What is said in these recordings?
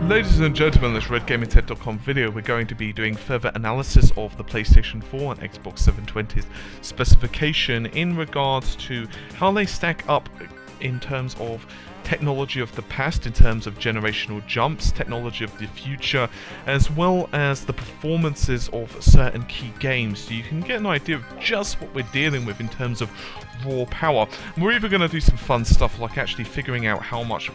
Ladies and gentlemen, in this RedGamingTech.com video, we're going to be doing further analysis of the PlayStation 4 and Xbox 720's specification in regards to how they stack up in terms of technology of the past, in terms of generational jumps, technology of the future, as well as the performances of certain key games, so you can get an idea of just what we're dealing with in terms of raw power. And we're even going to do some fun stuff like actually figuring out how much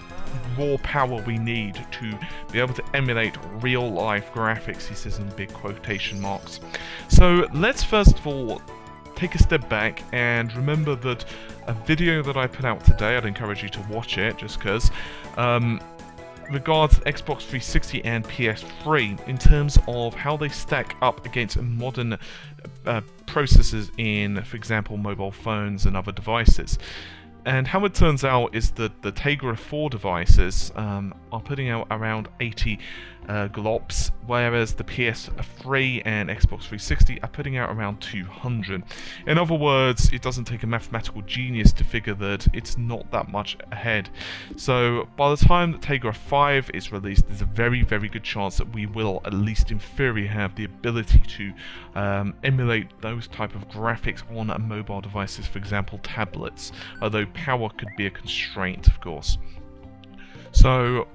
raw power we need to be able to emulate real life graphics, he says in big quotation marks. So let's first of all take a step back and remember that a video that I put out today, I'd encourage you to watch it just because, regards Xbox 360 and PS3 in terms of how they stack up against modern processors in, for example, mobile phones and other devices. And how it turns out is that the Tegra 4 devices are putting out around 80 glops, whereas the PS3 and Xbox 360 are putting out around 200. In other words, it doesn't take a mathematical genius to figure that it's not that much ahead. So by the time that Tegra 5 is released, there's a very, very good chance that we will, at least in theory, have the ability to emulate those type of graphics on mobile devices, for example tablets, although power could be a constraint, of course. So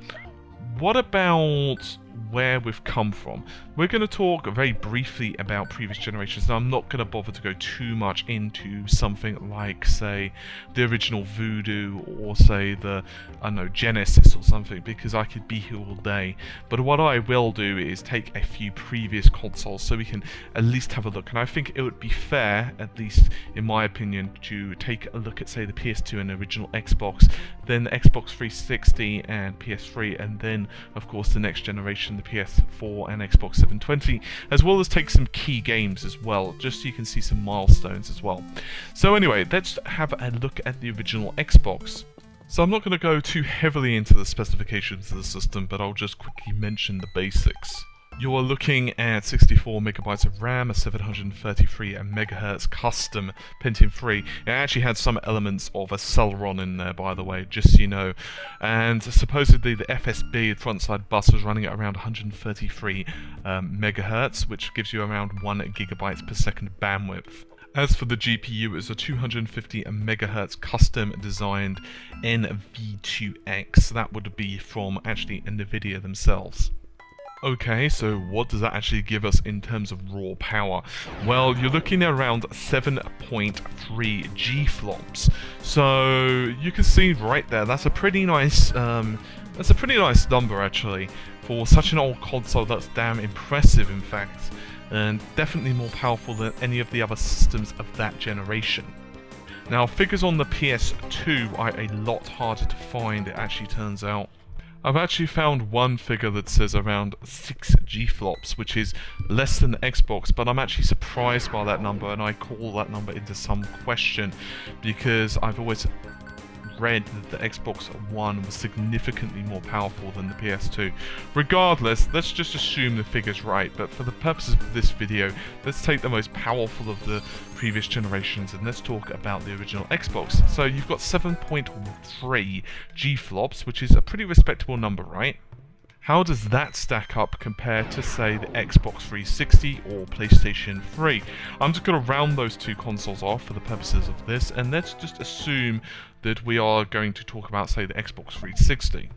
what about where we've come from? We're going to talk very briefly about previous generations. Now, I'm not going to bother to go too much into something like, say, the original Voodoo or, say, the, I don't know, Genesis or something, because I could be here all day. But what I will do is take a few previous consoles so we can at least have a look. And I think it would be fair, at least in my opinion, to take a look at, say, the PS2 and the original Xbox, then the Xbox 360 and PS3, and then, of course, the next generation, the PS4 and Xbox 720, as well as take some key games as well, just so you can see some milestones as well. So anyway, let's have a look at the original Xbox. So I'm not going to go too heavily into the specifications of the system, but I'll just quickly mention the basics. You are looking at 64 megabytes of RAM, a 733 MHz custom Pentium 3. It actually had some elements of a Celeron in there, by the way, just so you know. And supposedly the FSB frontside bus was running at around 133 megahertz, which gives you around 1 gigabytes per second bandwidth. As for the GPU, it's a 250 MHz custom designed NV2X. That would be from actually Nviida themselves. Okay, so what does that actually give us in terms of raw power? Well, you're looking at around 7.3 G-flops. So you can see right there, that's a pretty nice number actually for such an old console. That's damn impressive, in fact, and definitely more powerful than any of the other systems of that generation. Now, figures on the PS2 are a lot harder to find, it actually turns out. I've actually found one figure that says around 6 G-flops, which is less than the Xbox, but I'm actually surprised by that number, and I call that number into some question because I've always read that the Xbox One was significantly more powerful than the PS2. Regardless, let's just assume the figure's right, but for the purposes of this video, let's take the most powerful of the previous generations and let's talk about the original Xbox. So you've got 7.3 G-flops, which is a pretty respectable number, right? How does that stack up compared to, say, the Xbox 360 or PlayStation 3? I'm just going to round those two consoles off for the purposes of this, and let's just assume that we are going to talk about, say, the Xbox 360.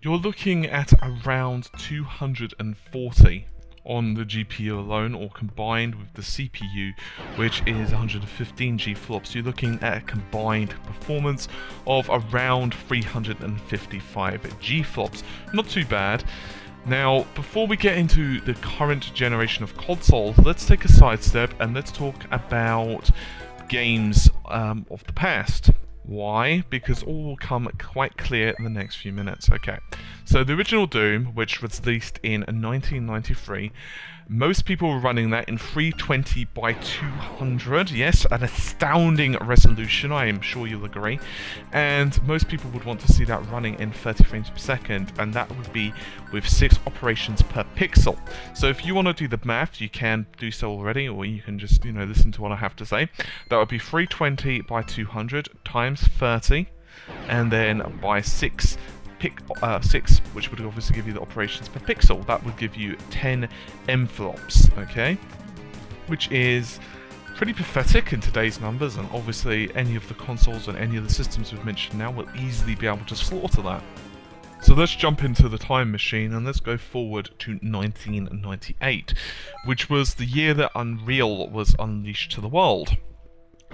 You're looking at around 240 on the GPU alone, or combined with the CPU, which is 115 G-flops. You're looking at a combined performance of around 355 G-flops. Not too bad. Now, before we get into the current generation of consoles, let's take a sidestep and let's talk about games of the past. Why? Because all will come quite clear in the next few minutes. Okay, so the original Doom, which was released in 1993, most people were running that in 320 by 200. Yes, an astounding resolution, I am sure you'll agree. And most people would want to see that running in 30 frames per second, and that would be with 6 operations per pixel. So if you want to do the math, you can do so already, or you can just, listen to what I have to say. That would be 320 by 200 times 30, and then by 6 6, which would obviously give you the operations per pixel. That would give you 10 M-flops, okay? Which is pretty pathetic in today's numbers, and obviously any of the consoles and any of the systems we've mentioned now will easily be able to slaughter that. So let's jump into the time machine and let's go forward to 1998, which was the year that Unreal was unleashed to the world.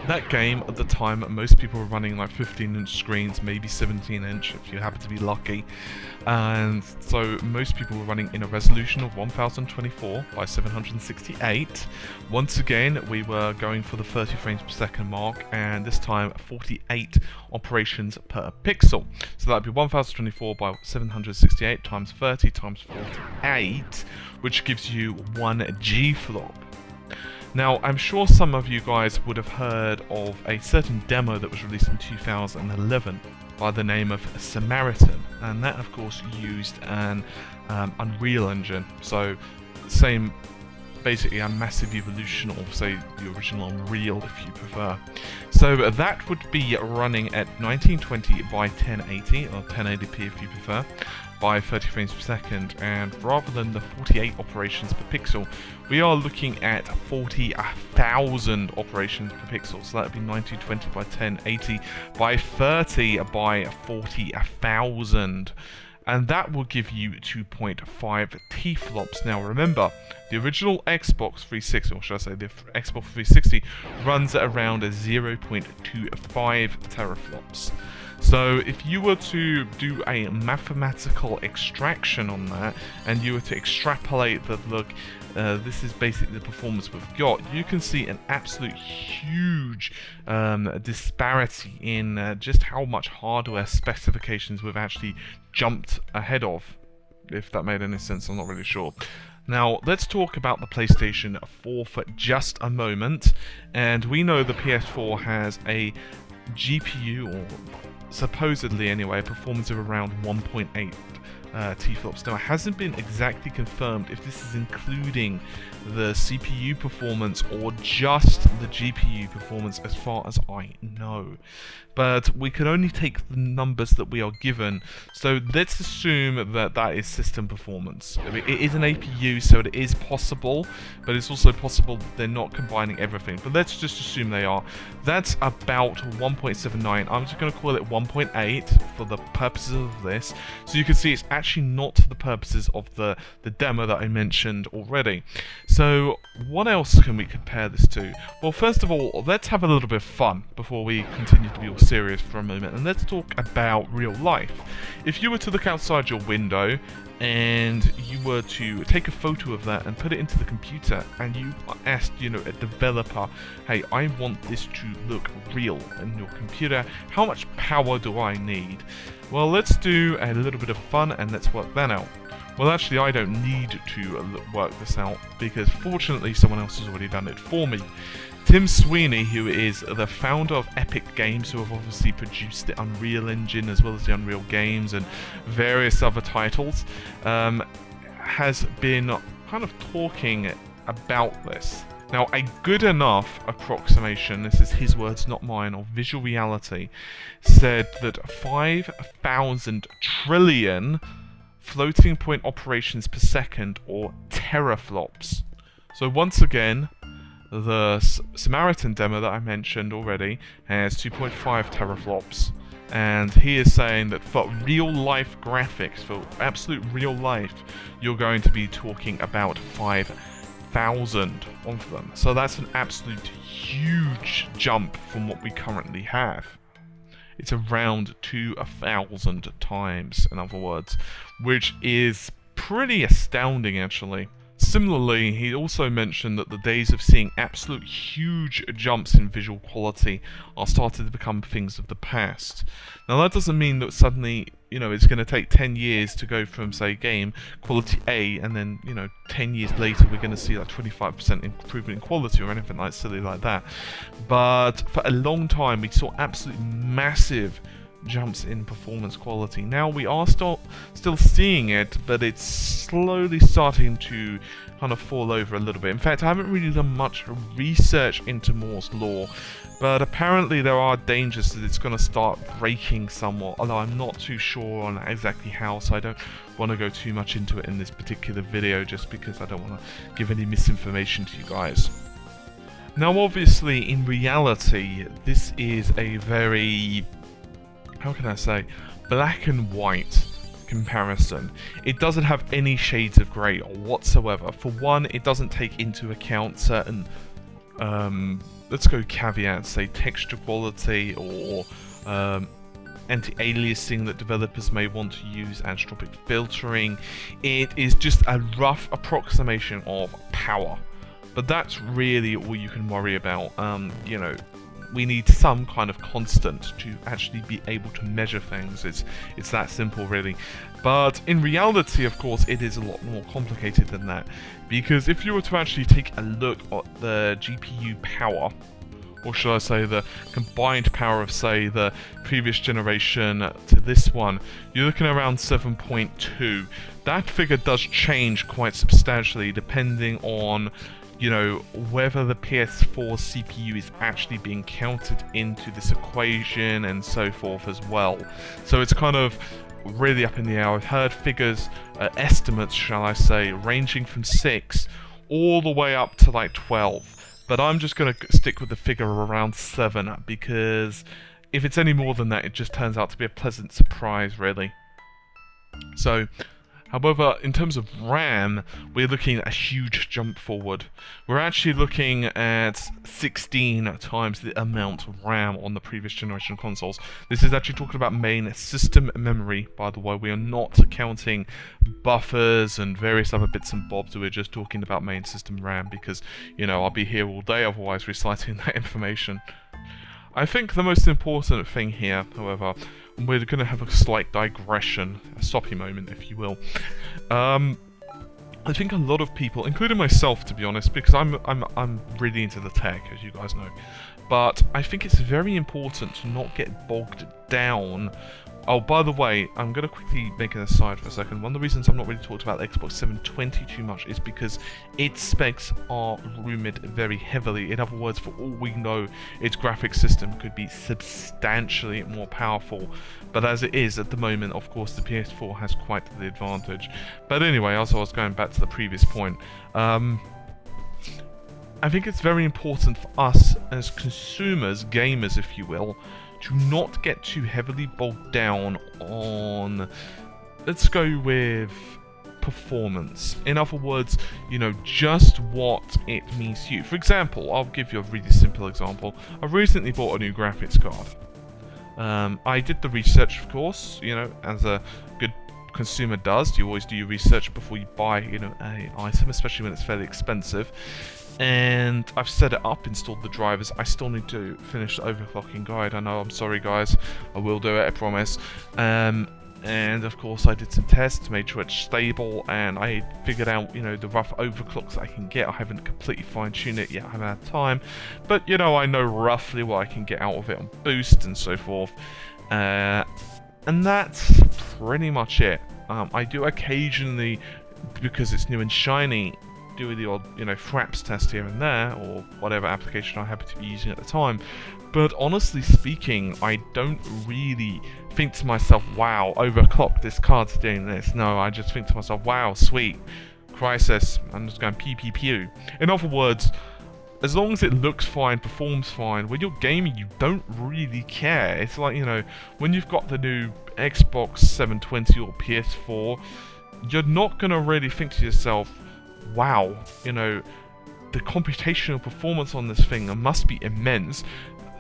That game, at the time, most people were running like 15-inch screens, maybe 17-inch if you happen to be lucky. And so most people were running in a resolution of 1024 by 768. Once again, we were going for the 30 frames per second mark, and this time 48 operations per pixel. So that'd be 1024 by 768 times 30 times 48, which gives you 1 G-flop. Now, I'm sure some of you guys would have heard of a certain demo that was released in 2011 by the name of Samaritan, and that of course used an Unreal Engine, so same, basically a massive evolution of, say, the original Unreal if you prefer. So that would be running at 1920 by 1080, or 1080p if you prefer, by 30 frames per second, and rather than the 48 operations per pixel, we are looking at 40,000 operations per pixel. So that would be 1920 by 1080 by 30 by 40,000. And that will give you 2.5 T-flops. Now remember, the original Xbox 360, or should I say the Xbox 360, runs at around 0.25 teraflops. So if you were to do a mathematical extraction on that, and you were to extrapolate that, look, this is basically the performance we've got, you can see an absolute huge disparity in just how much hardware specifications we've actually jumped ahead of. If that made any sense, I'm not really sure. Now, let's talk about the PlayStation 4 for just a moment. And we know the PS4 has a GPU, or supposedly anyway, a performance of around 1.8 T-flops. Now, it hasn't been exactly confirmed if this is including the CPU performance or just the GPU performance, as far as I know. But we can only take the numbers that we are given, so let's assume that that is system performance. I mean, it is an APU, so it is possible, but it's also possible that they're not combining everything. But let's just assume they are. That's about 1.79. I'm just going to call it 1.8 for the purposes of this. So you can see it's actually not the purposes of the demo that I mentioned already. So what else can we compare this to? Well, first of all, let's have a little bit of fun before we continue to be all serious for a moment, and let's talk about real life. If you were to look outside your window and you were to take a photo of that and put it into the computer, and you asked, a developer, hey, I want this to look real in your computer, how much power do I need? Well, let's do a little bit of fun and let's work that out. Well, actually, I don't need to work this out, because fortunately someone else has already done it for me. Tim Sweeney, who is the founder of Epic Games, who have obviously produced the Unreal Engine as well as the Unreal Games and various other titles, has been kind of talking about this. Now, a good enough approximation, this is his words, not mine, of visual reality, said that 5,000 trillion floating point operations per second, or teraflops. So once again, the Samaritan demo that I mentioned already has 2.5 teraflops, and he is saying that for real life graphics, for absolute real life, you're going to be talking about 5,000 of them. So that's an absolute huge jump from what we currently have. It's around 2,000 times, in other words, which is pretty astounding, actually. Similarly, he also mentioned that the days of seeing absolute huge jumps in visual quality are starting to become things of the past. Now, that doesn't mean that suddenly, it's going to take 10 years to go from, say, game quality A, and then, 10 years later we're going to see like 25% improvement in quality or anything like silly like that. But for a long time, we saw absolute massive jumps in performance quality. Now we are still seeing it, but it's slowly starting to kind of fall over a little bit. In fact, I haven't really done much research into Moore's law, but apparently there are dangers that it's going to start breaking somewhat, although I'm not too sure on exactly how, so I don't want to go too much into it in this particular video, just because I don't want to give any misinformation to you guys. Now obviously, in reality, this is a very, how can I say, black and white comparison. It doesn't have any shades of grey whatsoever. For one, it doesn't take into account certain, let's go caveats, say texture quality or anti-aliasing that developers may want to use, anisotropic filtering. It is just a rough approximation of power. But that's really all you can worry about. You know, we need some kind of constant to actually be able to measure things. It's that simple, really. But in reality, of course, it is a lot more complicated than that. Because if you were to actually take a look at the GPU power, or should I say the combined power of, say, the previous generation to this one, you're looking around 7.2. That figure does change quite substantially depending on, you know, whether the PS4 CPU is actually being counted into this equation and so forth as well. So it's kind of really up in the air. I've heard figures, estimates, shall I say, ranging from 6 all the way up to like 12. But I'm just going to stick with the figure around 7, because if it's any more than that, it just turns out to be a pleasant surprise, really. So, however, in terms of RAM, we're looking at a huge jump forward. We're actually looking at 16 times the amount of RAM on the previous generation consoles. This is actually talking about main system memory, by the way. We are not counting buffers and various other bits and bobs. We're just talking about main system RAM because, you know, I'll be here all day otherwise reciting that information. I think the most important thing here, however, we're going to have a slight digression, a soppy moment, if you will. I think a lot of people, including myself, to be honest, because I'm really into the tech, as you guys know, but I think it's very important to not get bogged down. Oh, by the way, I'm going to quickly make an aside for a second. One of the reasons I'm not really talking about the Xbox 720 too much is because its specs are rumoured very heavily. In other words, for all we know, its graphics system could be substantially more powerful. But as it is at the moment, of course, the PS4 has quite the advantage. But anyway, as I was going back to the previous point, I think it's very important for us as consumers, gamers if you will, to not get too heavily bogged down on, let's go with performance. In other words, you know, just what it means to you. For example, I'll give you a really simple example. I recently bought a new graphics card. I did the research, of course, you know, as a good consumer does. You always do your research before you buy, you know, an item, especially when it's fairly expensive. And I've set it up, installed the drivers. I still need to finish the overclocking guide. I know, I'm sorry guys, I will do it, I promise. And of course I did some tests, made sure it's stable, and I figured out, you know, the rough overclocks I can get. I haven't completely fine-tuned it yet, I haven't had time, but you know, I know roughly what I can get out of it on boost and so forth. And that's pretty much it. I do occasionally, because it's new and shiny, do the odd, you know, fraps test here and there, or whatever application I happen to be using at the time. But honestly speaking, I don't really think to myself, wow, overclocked, this card's doing this. No, I just think to myself, wow, sweet, crisis, I'm just going pew pew pew. In other words, as long as it looks fine, performs fine, when you're gaming, you don't really care. It's like, you know, when you've got the new Xbox 720 or PS4, you're not going to really think to yourself, wow, you know, the computational performance on this thing must be immense.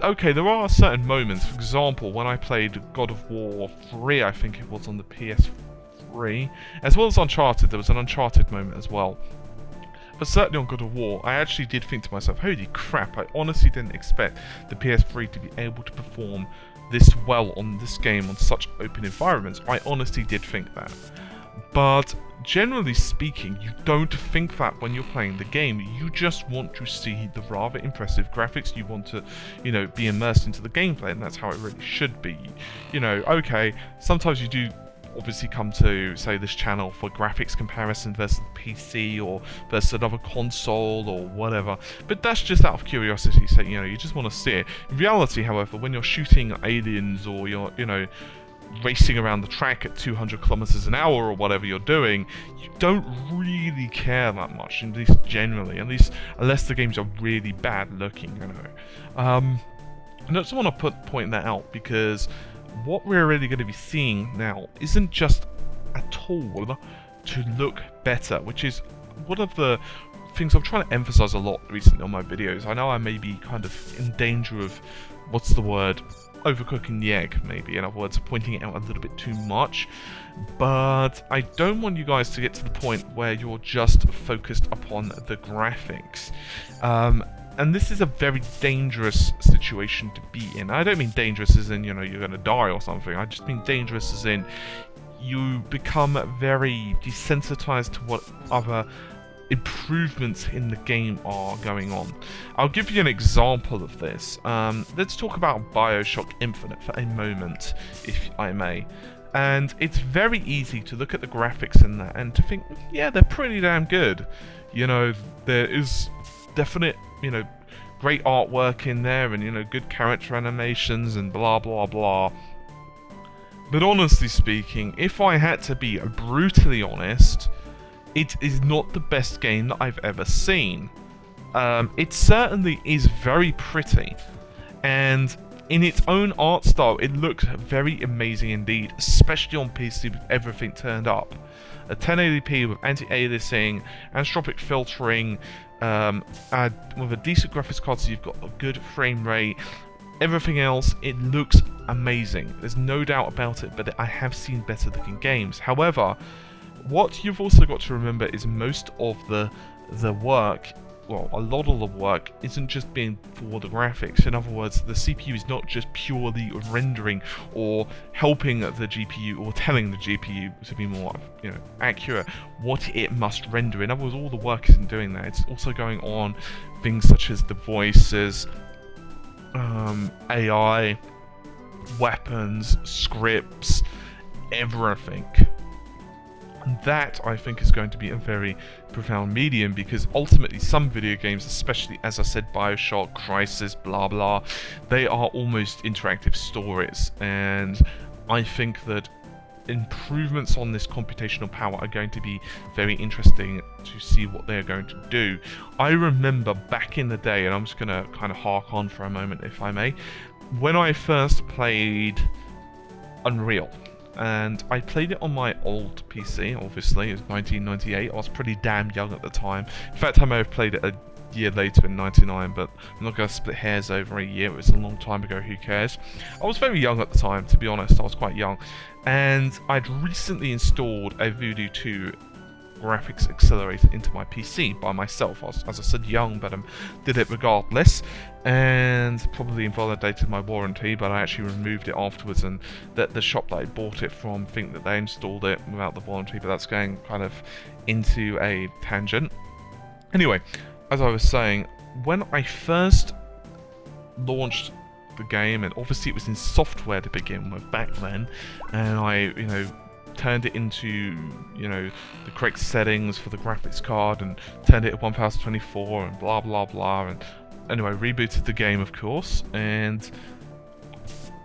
Okay, there are certain moments, for example, when I played God of War 3, I think it was on the PS3, as well as Uncharted, there was an Uncharted moment as well. But certainly on God of War, I actually did think to myself, holy crap, I honestly didn't expect the PS3 to be able to perform this well on this game on such open environments. I honestly did think that. But generally speaking, you don't think that when you're playing the game. You just want to see the rather impressive graphics. You want to, you know, be immersed into the gameplay, and that's how it really should be. You know, okay, sometimes you do obviously come to, say, this channel for graphics comparison versus PC or versus another console or whatever, but that's just out of curiosity, so, you know, you just want to see it. In reality, however, when you're shooting aliens or you're, you know, racing around the track at 200 kilometers an hour or whatever you're doing, you don't really care that much, at least generally, unless the games are really bad looking, you know. I just want to point that out, because what we're really going to be seeing now isn't just a tool to look better, which is one of the things I'm trying to emphasize a lot recently on my videos. I know I may be kind of in danger of, what's the word, overcooking the egg, maybe, in other words, pointing it out a little bit too much, but I don't want you guys to get to the point where you're just focused upon the graphics. And this is a very dangerous situation to be in. I don't mean dangerous as in, you know, you're going to die or something. I just mean dangerous as in you become very desensitized to what other improvements in the game are going on. I'll give you an example of this. Let's talk about BioShock Infinite for a moment, if I may. And it's very easy to look at the graphics in that and to think, yeah, they're pretty damn good. You know, there is definite, you know, great artwork in there, and, you know, good character animations and blah blah blah. But honestly speaking, if I had to be brutally honest, it is not the best game that I've ever seen. It certainly is very pretty, and in its own art style, it looks very amazing indeed, especially on PC with everything turned up. A 1080p with anti-aliasing, anisotropic filtering, with a decent graphics card, so you've got a good frame rate. Everything else, it looks amazing. There's no doubt about it, but I have seen better looking games. However, what you've also got to remember is most of the work, well, a lot of the work isn't just being for the graphics. In other words, the CPU is not just purely rendering or helping the GPU or telling the GPU, to be more, you know, accurate, what it must render. In other words, all the work isn't doing that. It's also going on things such as the voices, AI, weapons, scripts, everything. And that, I think, is going to be a very profound medium, because ultimately some video games, especially, as I said, BioShock, Crysis, blah blah, they are almost interactive stories, and I think that improvements on this computational power are going to be very interesting to see what they're going to do. I remember back in the day, and I'm just going to kind of hark on for a moment, if I may, when I first played Unreal. And I played it on my old PC, obviously. It was 1998. I was pretty damn young at the time. In fact, I may have played it a year later in 99, but I'm not going to split hairs over a year. It was a long time ago, who cares? I was very young at the time, to be honest. I was quite young. And I'd recently installed a Voodoo 2 graphics accelerator into my PC by myself. I was, as I said, young, but did it regardless, and probably invalidated my warranty, but I actually removed it afterwards, and the shop that I bought it from think that they installed it without the warranty, but that's going kind of into a tangent. Anyway, as I was saying, when I first launched the game, and obviously it was in software to begin with back then, and I, you know, turned it into, you know, the correct settings for the graphics card, and turned it to 1024 and blah blah blah, and anyway, rebooted the game, of course, and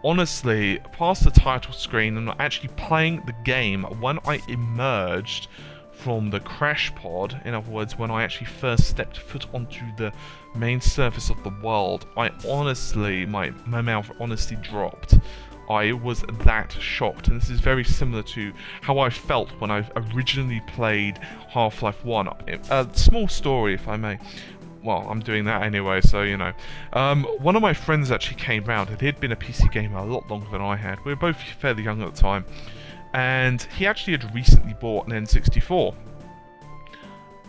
honestly, past the title screen and actually playing the game, when I emerged from the crash pod, in other words, when I actually first stepped foot onto the main surface of the world, I honestly, my mouth honestly dropped. I was that shocked, and this is very similar to how I felt when I originally played Half-Life 1. A small story, if I may. Well, I'm doing that anyway, so, you know. One of my friends actually came round, and he'd been a PC gamer a lot longer than I had. We were both fairly young at the time. And he actually had recently bought an N64.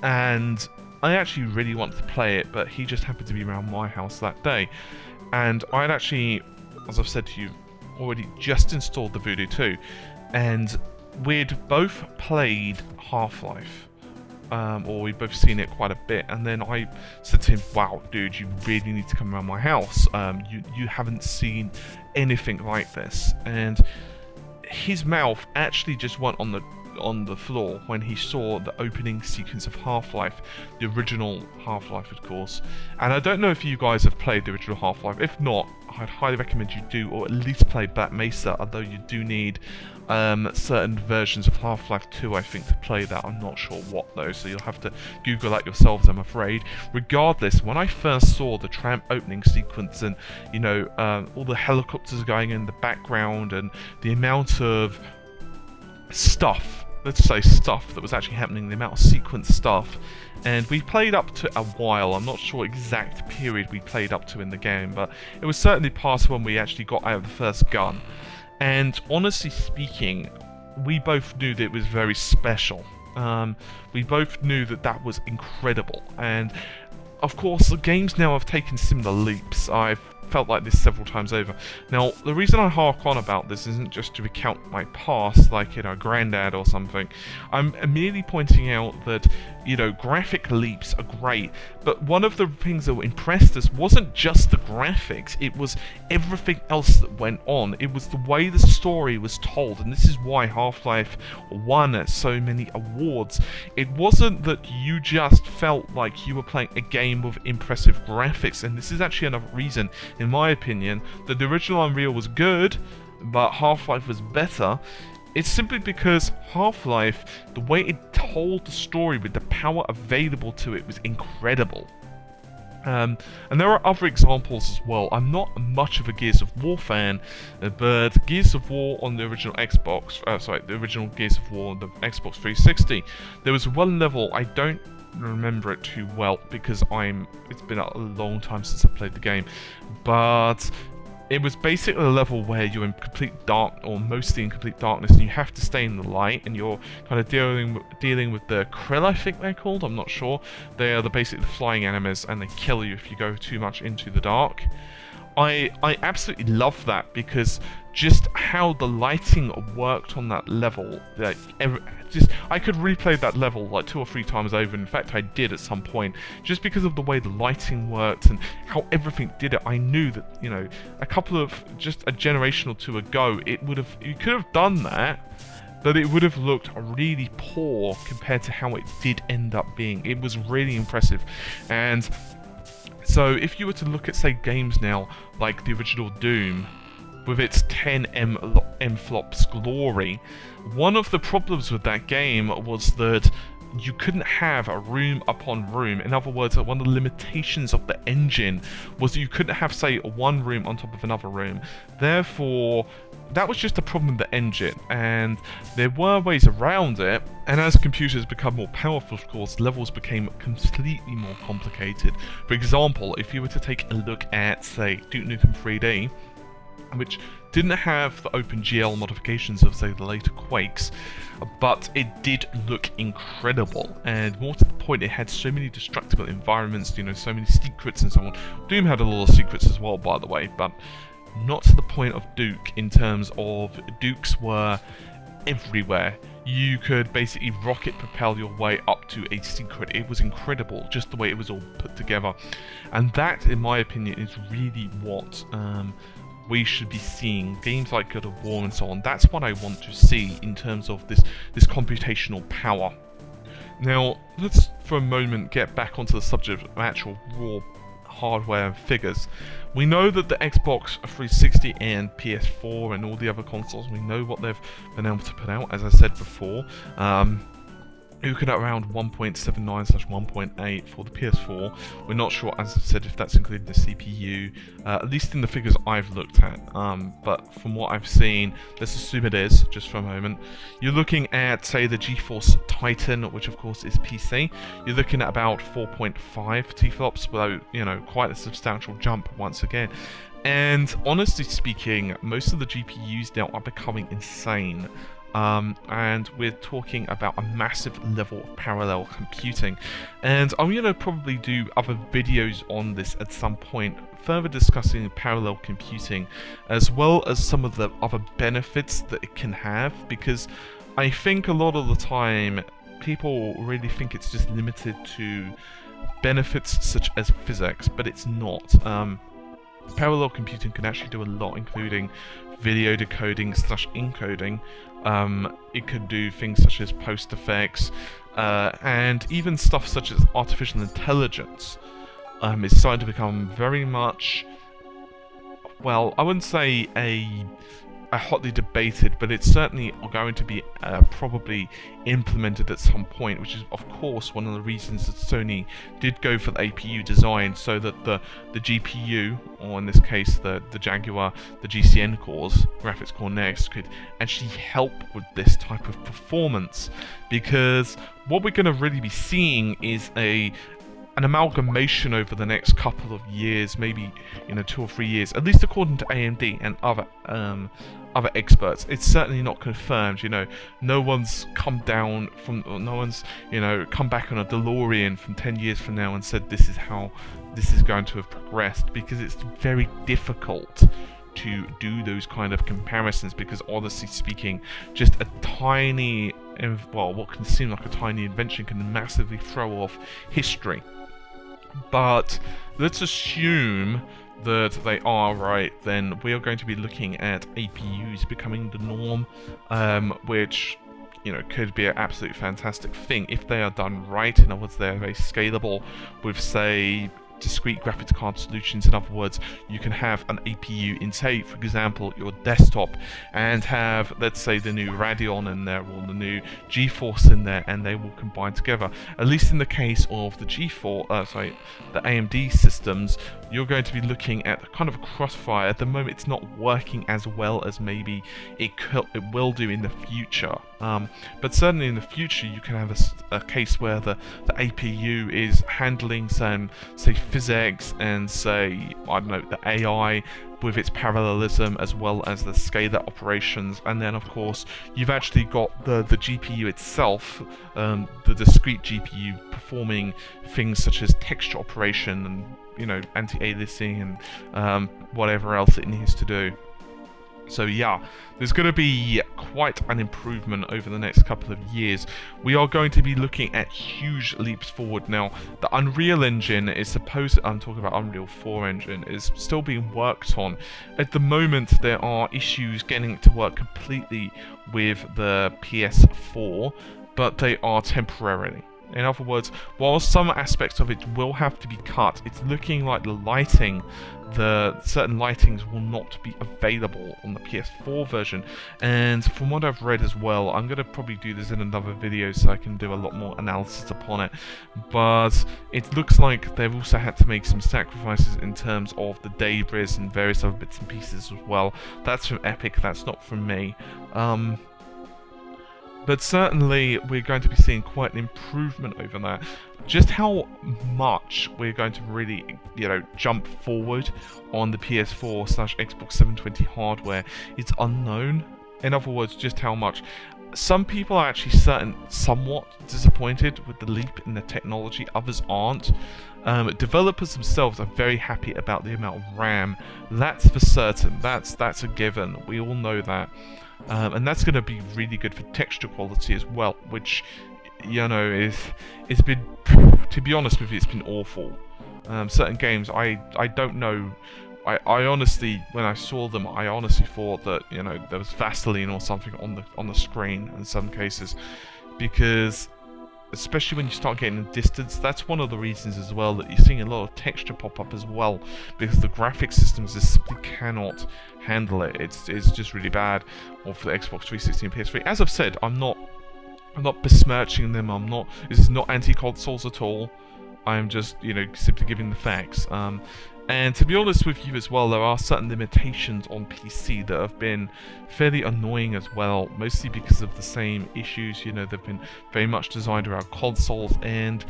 And I actually really wanted to play it, but he just happened to be around my house that day. And I'd actually, as I've said to you, already just installed the Voodoo 2, and we'd both played Half-Life. Or we'd both seen it quite a bit, and then I said to him, wow, dude, you really need to come around my house. You haven't seen anything like this. And his mouth actually just went on the floor when he saw the opening sequence of Half-Life, the original Half-Life, of course. And I don't know if you guys have played the original Half-Life. If not, I'd highly recommend you do, or at least play Black Mesa, although you do need certain versions of Half-Life 2, I think, to play that. I'm not sure what though, so you'll have to Google that yourselves, I'm afraid. Regardless, when I first saw the tram opening sequence and, you know, all the helicopters going in the background and the amount of stuff, let's say stuff, that was actually happening, the amount of sequence stuff, and we played up to a while. I'm not sure exact period we played up to in the game, but it was certainly past when we actually got out of the first gun. And honestly speaking, we both knew that it was very special. We both knew that that was incredible. And of course, the games now have taken similar leaps. I've felt like this several times over. Now, the reason I hark on about this isn't just to recount my past, like, you know, granddad or something. I'm merely pointing out that, you know, graphic leaps are great, but one of the things that impressed us wasn't just the graphics, it was everything else that went on. It was the way the story was told, and this is why Half-Life won so many awards. It wasn't that you just felt like you were playing a game with impressive graphics, and this is actually another reason, in my opinion, that the original Unreal was good, but Half-Life was better. It's simply because Half-Life, the way it told the story with the power available to it, was incredible. And there are other examples as well. I'm not much of a Gears of War fan, but Gears of War on the original Xbox, the original Gears of War on the Xbox 360, there was one level, I don't remember it too well because it's been a long time since I played the game, but it was basically a level where you're in complete dark, or mostly in complete darkness, and you have to stay in the light, and you're kind of dealing with the krill, I think they're called, I'm not sure. They are basically the flying enemies, and they kill you if you go too much into the dark. I absolutely love that, because just how the lighting worked on that level, like I could replay that level like 2 or 3 times over. In fact, I did at some point, just because of the way the lighting worked and how everything did it. I knew that, you know, just a generation or two ago, you could have done that, but it would have looked really poor compared to how it did end up being. It was really impressive. And so if you were to look at, say, games now like the original Doom, with its 10 M-flops glory, one of the problems with that game was that you couldn't have a room upon room. In other words, one of the limitations of the engine was that you couldn't have, say, one room on top of another room. Therefore, that was just a problem with the engine, and there were ways around it. And as computers become more powerful, of course, levels became completely more complicated. For example, if you were to take a look at, say, Duke Nukem 3D, which didn't have the OpenGL modifications of, say, the later Quakes, but it did look incredible, and more to the point, it had so many destructible environments, you know, so many secrets and so on. Doom had a lot of secrets as well, by the way, but not to the point of Duke, in terms of Dukes were everywhere. You could basically rocket propel your way up to a secret. It was incredible, just the way it was all put together. And that, in my opinion, is really what we should be seeing. Games like God of War and so on, that's what I want to see in terms of this computational power. Now, let's for a moment get back onto the subject of actual raw hardware and figures. We know that the Xbox 360 and PS4 and all the other consoles, we know what they've been able to put out, as I said before. You're looking at around 1.79/1.8 for the PS4. We're not sure, as I said, if that's including the CPU, at least in the figures I've looked at. But from what I've seen, let's assume it is, just for a moment. You're looking at, say, the GeForce Titan, which of course is PC. You're looking at about 4.5 T-flops, though, you know, quite a substantial jump once again. And honestly speaking, most of the GPUs now are becoming insane. and we're talking about a massive level of parallel computing. And I'm going to probably do other videos on this at some point, further discussing parallel computing, as well as some of the other benefits that it can have, because I think a lot of the time people really think it's just limited to benefits such as physics, but it's not. Parallel computing can actually do a lot, including video decoding / encoding. It could do things such as post effects, and even stuff such as artificial intelligence is starting to become very much, well, I wouldn't say a hotly debated, but it's certainly going to be probably implemented at some point, which is of course one of the reasons that Sony did go for the APU design, so that the GPU, or in this case the Jaguar, the GCN cores, graphics core next, could actually help with this type of performance. Because what we're going to really be seeing is an amalgamation over the next couple of years, maybe 2 or 3 years, at least according to AMD and other experts. It's certainly not confirmed. No one's come down from, no one's come back on a DeLorean from 10 years from now and said this is how this is going to have progressed, because it's very difficult to do those kind of comparisons, because honestly speaking, just a tiny, well, what can seem like a tiny invention can massively throw off history. But let's assume that they are right, then we are going to be looking at APUs becoming the norm, which could be an absolute fantastic thing if they are done right. In other words, they're very scalable with, say, discrete graphics card solutions. In other words, you can have an APU in, say, for example, your desktop, and have, let's say, the new Radeon in there, or the new GeForce in there, and they will combine together. At least in the case of the the AMD systems, you're going to be looking at kind of a crossfire. At the moment, it's not working as well as maybe it will do in the future. But certainly in the future, you can have a case where the APU is handling some, say, physics and, say, I don't know, the AI with its parallelism, as well as the scalar operations. And then of course you've actually got the GPU itself, the discrete GPU, performing things such as texture operation and anti-aliasing and whatever else it needs to do. So yeah, there's going to be quite an improvement over the next couple of years. We are going to be looking at huge leaps forward. Now, the Unreal Engine is supposed, I'm talking about Unreal 4 engine, is still being worked on. At the moment, there are issues getting it to work completely with the PS4, but they are temporarily. In other words, while some aspects of it will have to be cut, it's looking like the lighting, the certain lightings will not be available on the PS4 version. And from what I've read as well, I'm going to probably do this in another video so I can do a lot more analysis upon it, but it looks like they've also had to make some sacrifices in terms of the debris and various other bits and pieces as well. That's from Epic, that's not from me. But certainly we're going to be seeing quite an improvement over that. Just how much we're going to really, jump forward on the PS4 / Xbox 720 hardware is unknown. In other words, just how much. Some people are actually somewhat disappointed with the leap in the technology, others aren't. Developers themselves are very happy about the amount of RAM. That's for certain. That's a given. We all know that. And that's going to be really good for texture quality as well, which, it's been, to be honest with you, it's been awful. Certain games, I don't know. I honestly, when I saw them, I honestly thought that there was Vaseline or something on the screen in some cases, because especially when you start getting the distance, that's one of the reasons as well that you're seeing a lot of texture pop up as well, because the graphics systems just simply cannot handle it. It's just really bad. Or for the Xbox 360 and PS3. As I've said, I'm not besmirching them. This is not anti-consoles at all. I'm just simply giving the facts. And to be honest with you as well, there are certain limitations on PC that have been fairly annoying as well, mostly because of the same issues. They've been very much designed around consoles, and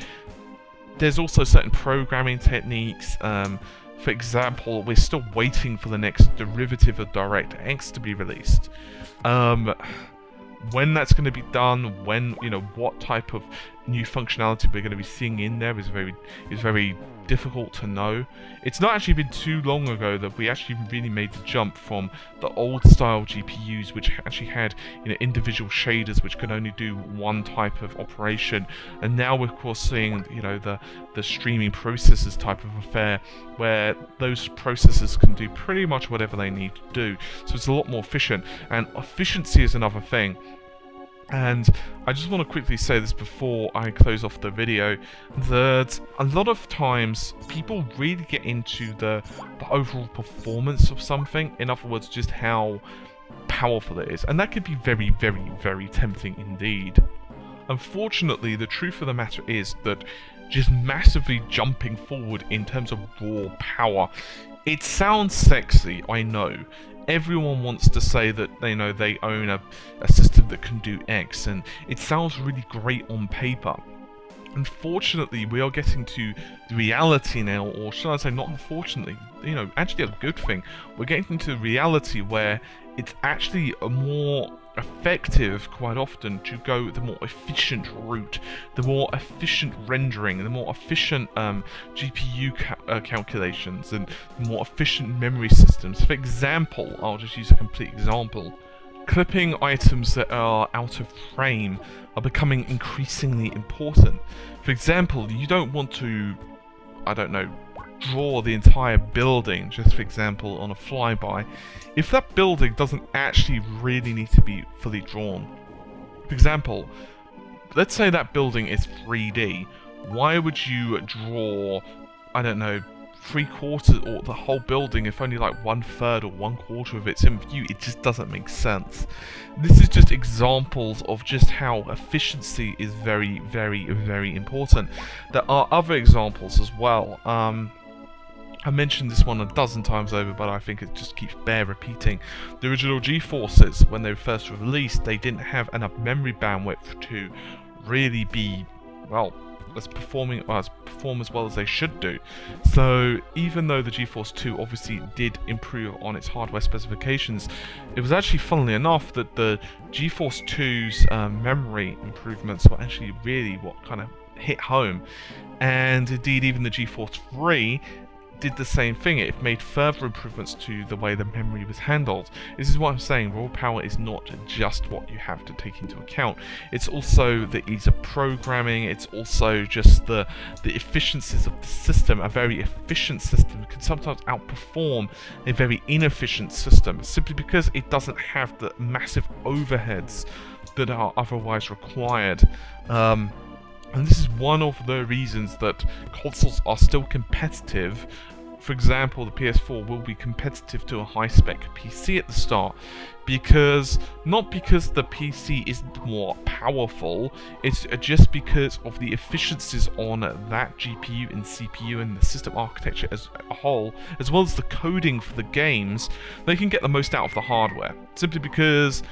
there's also certain programming techniques. For example, we're still waiting for the next derivative of DirectX to be released. when that's going to be done, when, you know, what type of new functionality we're going to be seeing in there is very difficult to know. It's not actually been too long ago that we actually really made the jump from the old style GPUs, which actually had, you know, individual shaders which could only do one type of operation, and now we're of course seeing, you know, the streaming processors type of affair, where those processors can do pretty much whatever they need to do. So it's a lot more efficient, and efficiency is another thing. And I just want to quickly say this before I close off the video, that a lot of times people really get into the overall performance of something, in other words, just how powerful it is, and that could be very, very, very tempting indeed. Unfortunately, the truth of the matter is that just massively jumping forward in terms of raw power, it sounds sexy, I know. Everyone wants to say that, you know, they own a system that can do X, and it sounds really great on paper. Unfortunately, we are getting to the reality now, or shall I say not unfortunately, you know, actually a good thing. We're getting into the reality where it's actually a more effective, quite often, to go the more efficient route, the more efficient rendering, the more efficient GPU calculations, and the more efficient memory systems. For example, I'll just use a complete example. Clipping items that are out of frame are becoming increasingly important. For example, you don't want to, I don't know, draw the entire building, just for example, on a flyby, if that building doesn't actually really need to be fully drawn. For example, let's say that building is 3D. Why would you draw, I don't know, 3/4 or the whole building if only like 1/3 or 1/4 of it's in view? It just doesn't make sense. This is just examples of just how efficiency is very, very, very important. There are other examples as well. I mentioned this one a dozen times over, but I think it just keeps repeating. The original GeForces, when they were first released, they didn't have enough memory bandwidth to really be, well, perform as well as they should do. So even though the GeForce 2 obviously did improve on its hardware specifications, it was actually, funnily enough, that the GeForce 2's memory improvements were actually really what kind of hit home. And indeed, even the GeForce 3 did the same thing. It made further improvements to the way the memory was handled. This is what I'm saying, raw power is not just what you have to take into account. It's also the ease of programming, it's also just the efficiencies of the system. A very efficient system can sometimes outperform a very inefficient system, simply because it doesn't have the massive overheads that are otherwise required. And this is one of the reasons that consoles are still competitive. For example, the PS4 will be competitive to a high-spec PC at the start, because not because the PC is more powerful, it's just because of the efficiencies on that GPU and CPU and the system architecture as a whole, as well as the coding for the games. They can get the most out of the hardware, simply because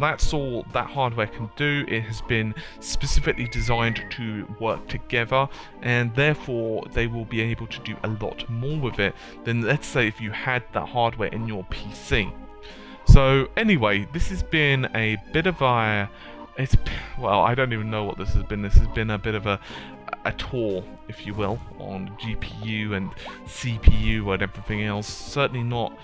that's all that hardware can do. It has been specifically designed to work together, and therefore they will be able to do a lot more with it than, let's say, if you had that hardware in your PC. So anyway, this has been a bit of a, well, I don't even know what this has been. This has been a bit of a tour, if you will, on GPU and CPU and everything else. Certainly not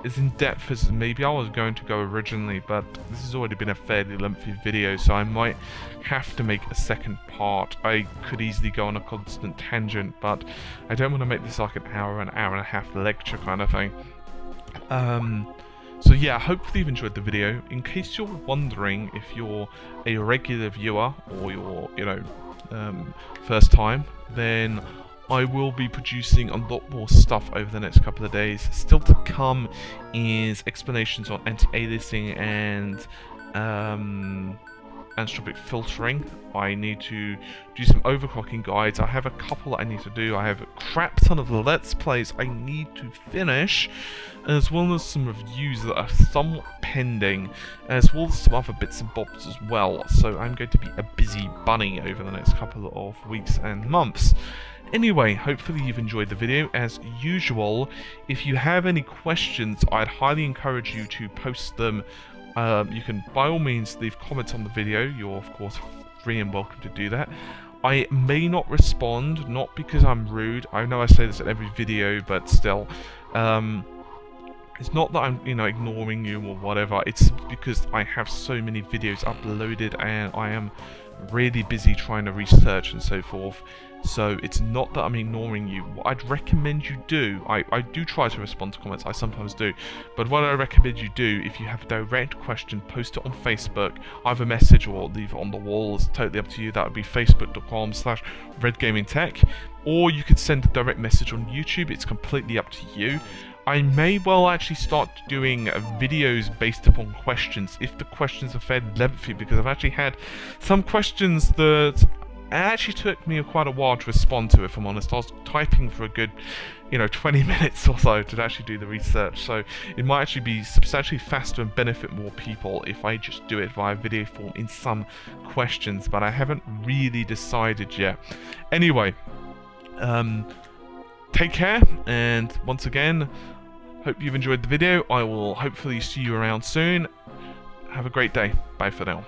as in depth as maybe I was going to go originally, but this has already been a fairly lengthy video, so I might have to make a second part. I could easily go on a constant tangent, but I don't want to make this like an hour and a half lecture kind of thing. So yeah, hopefully you've enjoyed the video. In case you're wondering if you're a regular viewer or you're, you know, first time, then I will be producing a lot more stuff over the next couple of days. Still to come is explanations on anti-aliasing and anisotropic filtering. I need to do some overclocking guides. I have a couple that I need to do. I have a crap ton of Let's Plays I need to finish, as well as some reviews that are somewhat pending, as well as some other bits and bobs as well. So I'm going to be a busy bunny over the next couple of weeks and months. Anyway, hopefully you've enjoyed the video. As usual, if you have any questions, I'd highly encourage you to post them. You can by all means leave comments on the video. You're of course free and welcome to do that. I may not respond, not because I'm rude. I know I say this in every video, but still, it's not that I'm, ignoring you or whatever. It's because I have so many videos uploaded and I am really busy trying to research and so forth. So it's not that I'm ignoring you. What I'd recommend you do, I do try to respond to comments, I sometimes do, but what I recommend you do, if you have a direct question, post it on Facebook, either message or leave it on the wall. It's totally up to you. That would be facebook.com/redgamingtech, or you could send a direct message on YouTube. It's completely up to you. I may well actually start doing videos based upon questions, if the questions are fairly lengthy, because I've actually had some questions that it actually took me quite a while to respond to, if I'm honest. I was typing for a good, 20 minutes or so to actually do the research, so it might actually be substantially faster and benefit more people if I just do it via video form in some questions, but I haven't really decided yet. Anyway, take care, and once again, hope you've enjoyed the video. I will hopefully see you around soon. Have a great day. Bye for now.